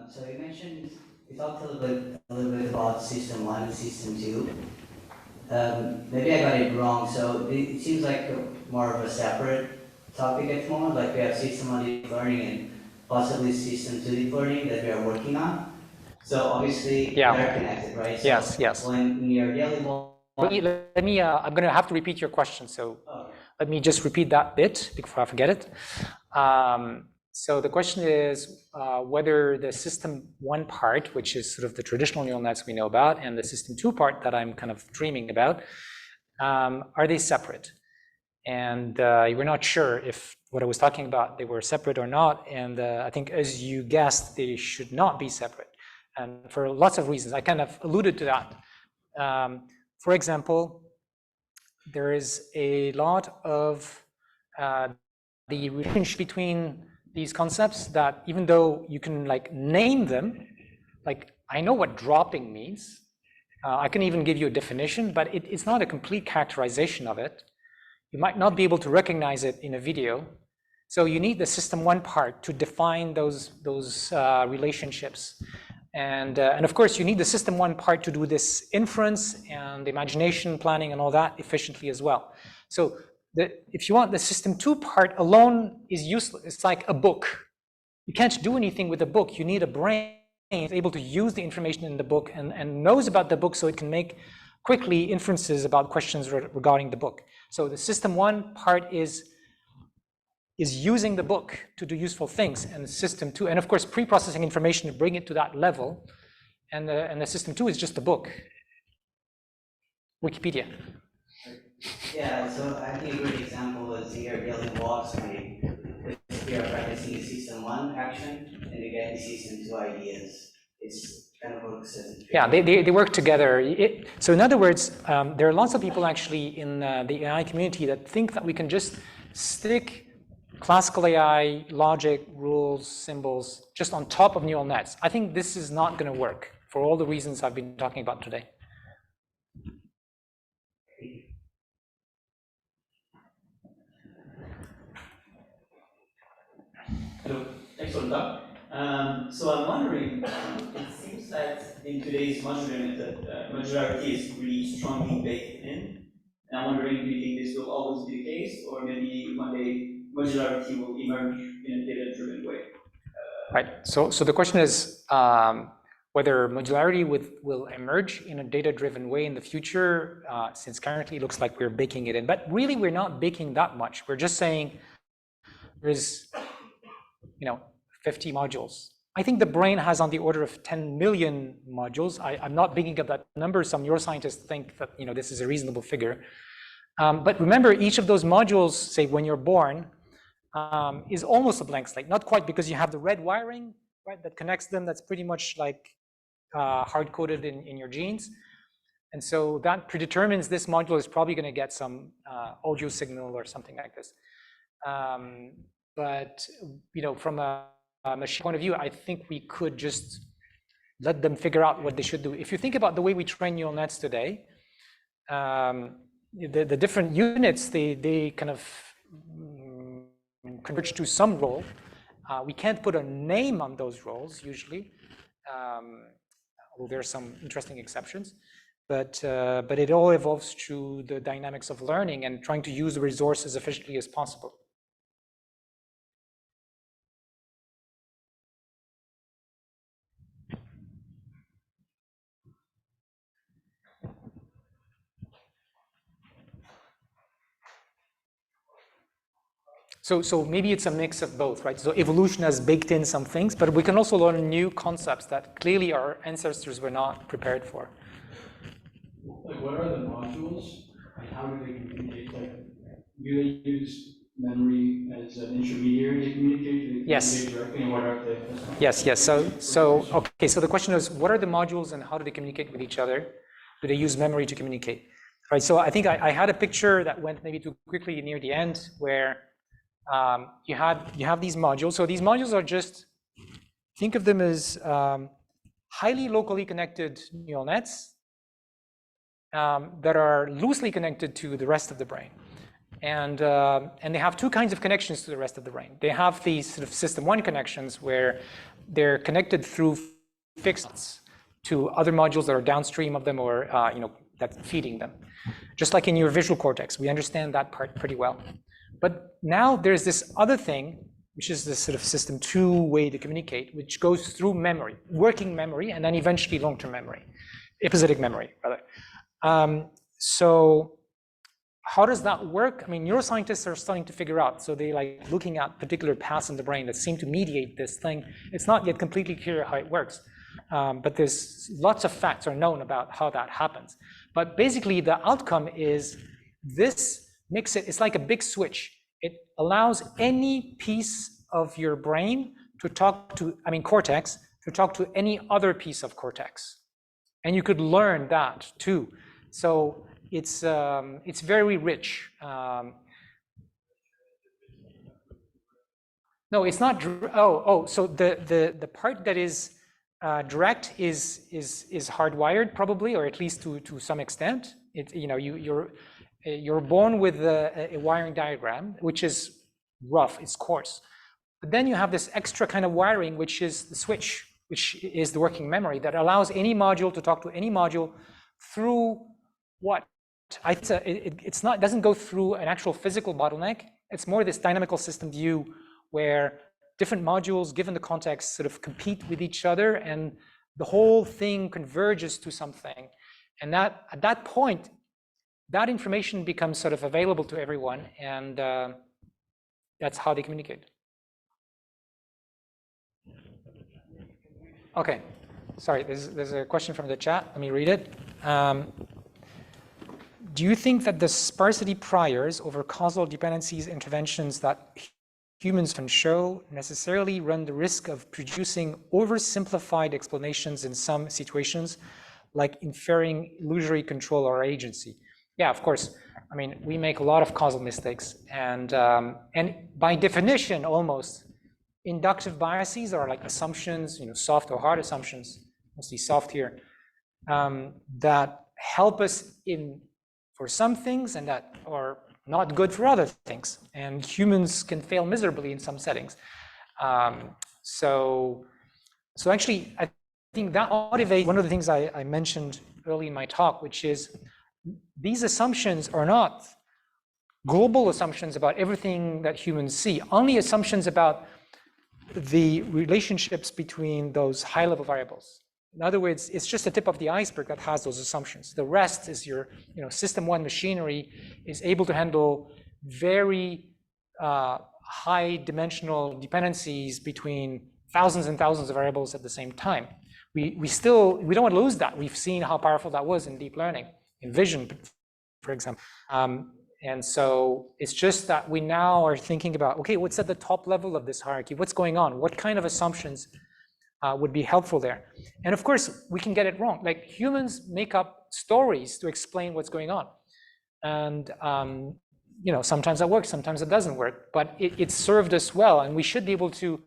So you talked a little bit about system 1 and system 2. Maybe I got it wrong. So it seems like more of a separate topic at the moment. Like we have system 1 deep learning and possibly system 2 deep learning that we are working on. So obviously they're connected, right? So Yes. When you're dealing with let me I'm going to have to repeat your question. So let me just repeat that bit before I forget it. So the question is whether the system 1 part, which is sort of the traditional neural nets we know about, and the system 2 part that I'm kind of dreaming about, are they separate? And you were not sure if what I was talking about, they were separate or not. And I think as you guessed, they should not be separate. And for lots of reasons, I kind of alluded to that. For example, there is a lot of the relationship between these concepts that even though you can like name them, like I know what dropping means. I can even give you a definition, but it's not a complete characterization of it. You might not be able to recognize it in a video. So you need the system 1 part to define those relationships. And of course, you need the system 1 part to do this inference and imagination planning and all that efficiently as well. So if you want, the system 2 part alone is useless. It's like a book. You can't do anything with a book. You need a brain that's able to use the information in the book and knows about the book so it can make quickly inferences about questions regarding the book. So the system 1 part is using the book to do useful things, and the system 2, and of course pre-processing information to bring it to that level, and the system 2 is just a book. Wikipedia. Yeah, so I think a great example is here building blocks if we are practicing a system 1 action and we get the system 2 ideas. It's kind of works as a yeah, they work together. So in other words, there are lots of people actually in the AI community that think that we can just stick classical AI logic, rules, symbols just on top of neural nets. I think this is not going to work for all the reasons I've been talking about today. Hello, thanks for the talk. So I'm wondering, it seems that in today's modular method, modularity is really strongly baked in. And I'm wondering, do you think this will always be the case, or maybe one day modularity will emerge in a data-driven way? Right. So the question is whether modularity will emerge in a data-driven way in the future, since currently it looks like we're baking it in. But really, we're not baking that much. We're just saying there's 50 modules. I think the brain has on the order of 10 million modules. I'm not bigging up that number. Some neuroscientists think that this is a reasonable figure. But remember, each of those modules, say when you're born, is almost a blank slate. Not quite, because you have the red wiring, right, that connects them. That's pretty much like hard-coded in your genes. And so that predetermines this module is probably going to get some audio signal or something like this. But from a machine point of view, I think we could just let them figure out what they should do. If you think about the way we train neural nets today, the different units, they kind of converge to some role. We can't put a name on those roles usually, although there are some interesting exceptions. But it all evolves through the dynamics of learning and trying to use the resource as efficiently as possible. So maybe it's a mix of both, right? So evolution has baked in some things, but we can also learn new concepts that clearly our ancestors were not prepared for. Like, what are the modules, and how do they communicate? Like, do they use memory as an intermediary to communicate? Do they Yes. communicate directly, and what are the? Yes. Okay. So the question is, what are the modules, and how do they communicate with each other? Do they use memory to communicate? Right. So I think I had a picture that went maybe too quickly near the end, where you have these modules. So these modules are just, think of them as highly locally connected neural nets that are loosely connected to the rest of the brain. And they have two kinds of connections to the rest of the brain. They have these sort of system one connections where they're connected through fixed to other modules that are downstream of them, or that's feeding them. Just like in your visual cortex, we understand that part pretty well. But now there's this other thing, which is this sort of system two way to communicate, which goes through memory, working memory, and then eventually long-term memory, episodic memory, rather. So how does that work? I mean, neuroscientists are starting to figure out. So they like looking at particular paths in the brain that seem to mediate this thing. It's not yet completely clear how it works, but there's lots of facts are known about how that happens. But basically, the outcome is this makes it. It's like a big switch. It allows any piece of your brain to talk to, cortex, to talk to any other piece of cortex, and you could learn that too. So it's very rich. No, it's not. So the part that is direct is hardwired probably, or at least to some extent. You're born with a wiring diagram, which is rough. It's coarse. But then you have this extra kind of wiring, which is the switch, which is the working memory that allows any module to talk to any module through what? It doesn't go through an actual physical bottleneck. It's more this dynamical system view where different modules, given the context, sort of compete with each other, and the whole thing converges to something. And that at that point, that information becomes sort of available to everyone, and that's how they communicate. Okay, sorry, there's a question from the chat. Let me read it. Do you think that the sparsity priors over causal dependencies interventions that humans can show necessarily run the risk of producing oversimplified explanations in some situations, like inferring illusory control or agency? Yeah, of course. I mean, we make a lot of causal mistakes, and by definition, almost inductive biases are like assumptions, soft or hard assumptions, mostly soft here, that help us for some things and that are not good for other things. And humans can fail miserably in some settings. So actually, I think that motivates one of the things I mentioned early in my talk, which is these assumptions are not global assumptions about everything that humans see, only assumptions about the relationships between those high-level variables. In other words, it's just the tip of the iceberg that has those assumptions. The rest is your, system one machinery is able to handle very high dimensional dependencies between thousands and thousands of variables at the same time. We don't want to lose that. We've seen how powerful that was in deep learning, in vision, for example. And so it's just that we now are thinking about, okay, what's at the top level of this hierarchy? What's going on? What kind of assumptions would be helpful there? And of course, we can get it wrong. Like humans make up stories to explain what's going on. And sometimes that works, sometimes it doesn't work, but it served us well. And we should be able to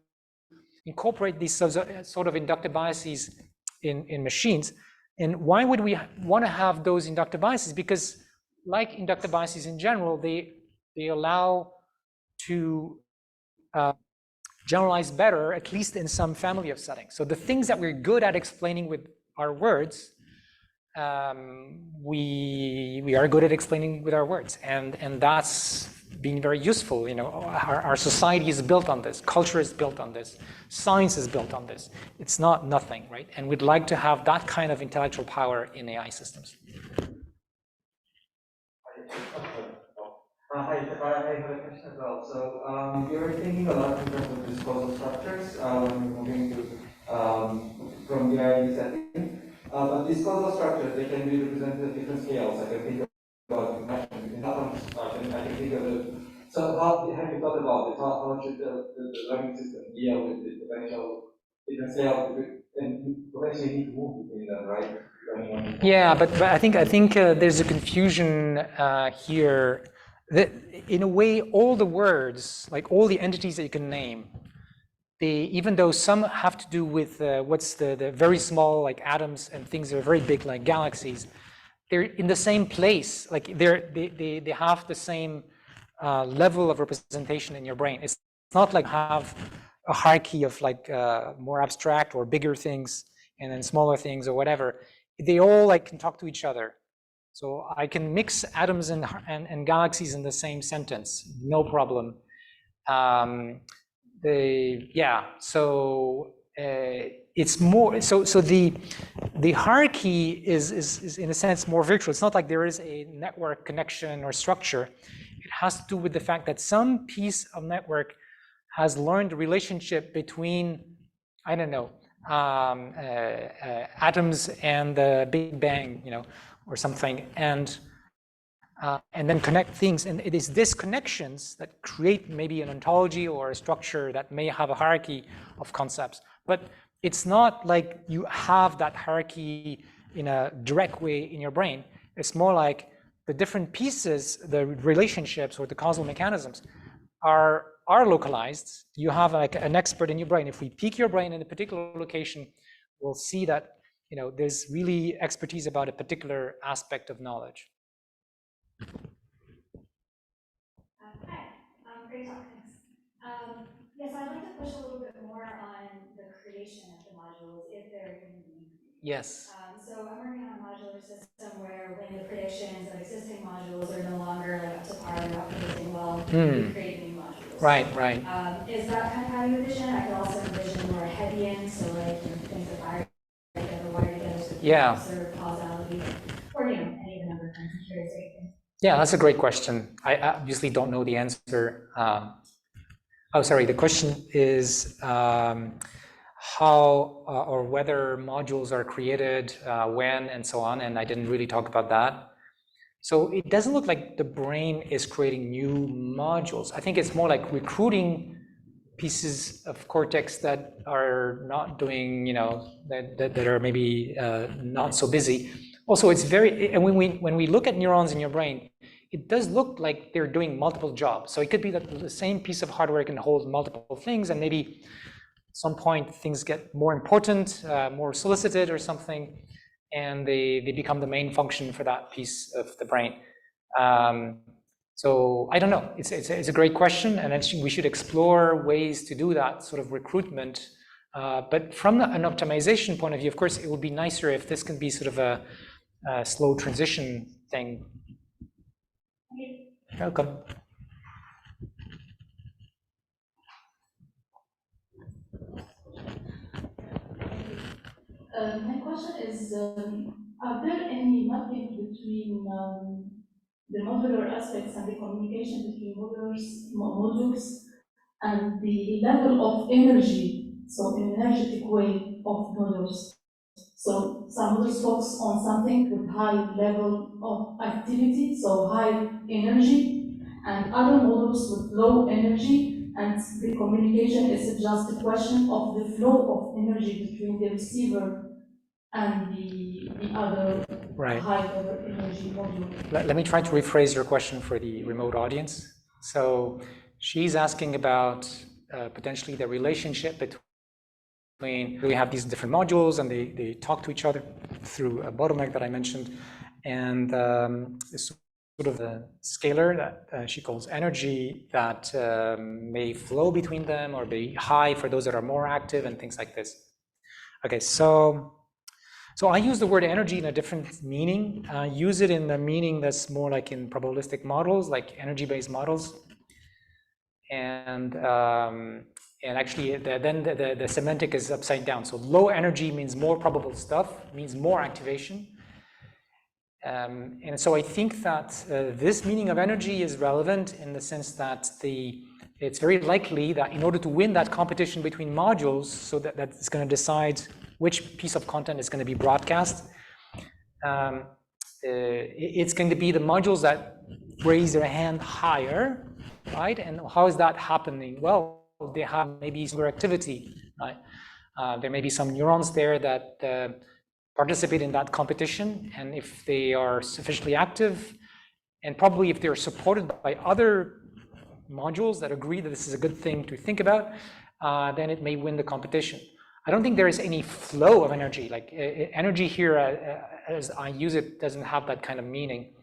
incorporate these sort of inductive biases in machines. And why would we want to have those inductive biases? Because like inductive biases in general, they allow to generalize better, at least in some family of settings. So the things that we're good at explaining with our words, we are good at explaining with our words, and that's been very useful. Our society is built on this, culture is built on this, science is built on this. It's not nothing, right? And we'd like to have that kind of intellectual power in AI systems. Hi, I have a question as well. So you're thinking a lot in terms of these causal structures when you're moving to from the RNA setting. But these causal structures, they can be represented at different scales. I can think about connection in atoms. I can think of it. So how have you thought about it? How should the learning system deal with the potential different scales and potentially need to move between them, right? Yeah, but I think there's a confusion here. That in a way, all the words, like all the entities that you can name, even though some have to do with what's the very small, like atoms, and things that are very big, like galaxies, they're in the same place. Like they have the same level of representation in your brain. It's not like have a hierarchy of like more abstract or bigger things and then smaller things or whatever. They all like can talk to each other. So I can mix atoms and galaxies in the same sentence, no problem. So it's more, so the hierarchy is in a sense more virtual. It's not like there is a network connection or structure. It has to do with the fact that some piece of network has learned the relationship between, I don't know, atoms and the Big Bang, or something, and then connect things. And it is these connections that create maybe an ontology or a structure that may have a hierarchy of concepts. But it's not like you have that hierarchy in a direct way in your brain. It's more like the different pieces, the relationships or the causal mechanisms are localized. You have like an expert in your brain. If we peek your brain in a particular location, we'll see that there's really expertise about a particular aspect of knowledge. Hi, great talk, thanks. Yes, I'd like to push a little bit more on the creation of the modules, if they're human beings. Yes. So I'm working on a modular system where when the predictions of existing modules are no longer like up to par and not predicting well, we create new modules. Right. Is that kind of how you envision? I could also envision more Hebbian, so like things that are together, wired together, so observed causality, or any of the number of things. I'm curious what you think. Yeah, that's a great question. I obviously don't know the answer. The question is how or whether modules are created, when, and so on, and I didn't really talk about that. So it doesn't look like the brain is creating new modules. I think it's more like recruiting pieces of cortex that are not doing, that are maybe not so busy. Also, it's very, and when we look at neurons in your brain, it does look like they're doing multiple jobs. So it could be that the same piece of hardware can hold multiple things, and maybe at some point things get more important, more solicited or something, and they become the main function for that piece of the brain. So I don't know. It's a great question, and we should explore ways to do that sort of recruitment. But from an optimization point of view, of course, it would be nicer if this can be sort of a slow transition thing. Welcome. My question is, are there any mapping between the modular aspects and the communication between modules and the level of energy, so in an energetic way of modules? So some modules focus on something with high level of activity, so high energy, and other modules with low energy, and the communication is just a question of the flow of energy between the receiver and the other high level energy module. Let me try to rephrase your question for the remote audience. So she's asking about potentially the relationship between, we have these different modules and they talk to each other through a bottleneck that I mentioned, and this sort of a scalar that she calls energy that may flow between them or be high for those that are more active and things like this. Okay, so I use the word energy in a different meaning. I use it in the meaning that's more like in probabilistic models, like energy-based models. And actually, then the semantic is upside down. So low energy means more probable stuff, means more activation. And so I think that this meaning of energy is relevant in the sense that it's very likely that in order to win that competition between modules, so that's going to decide which piece of content is going to be broadcast, it's going to be the modules that raise their hand higher, right? And how is that happening? Well, they have maybe similar activity, right? There may be some neurons there that participate in that competition, and if they are sufficiently active, and probably if they're supported by other modules that agree that this is a good thing to think about, then it may win the competition. I don't think there is any flow of energy. Like energy here, as I use it, doesn't have that kind of meaning.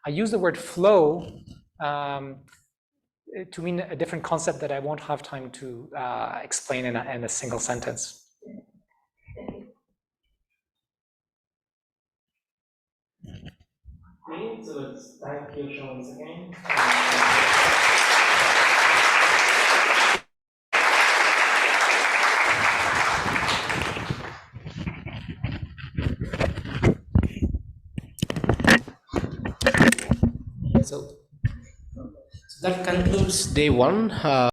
I use the word flow to mean a different concept that I won't have time to explain in a single sentence. Great, so let's thank Yoshua once again. So that concludes day one.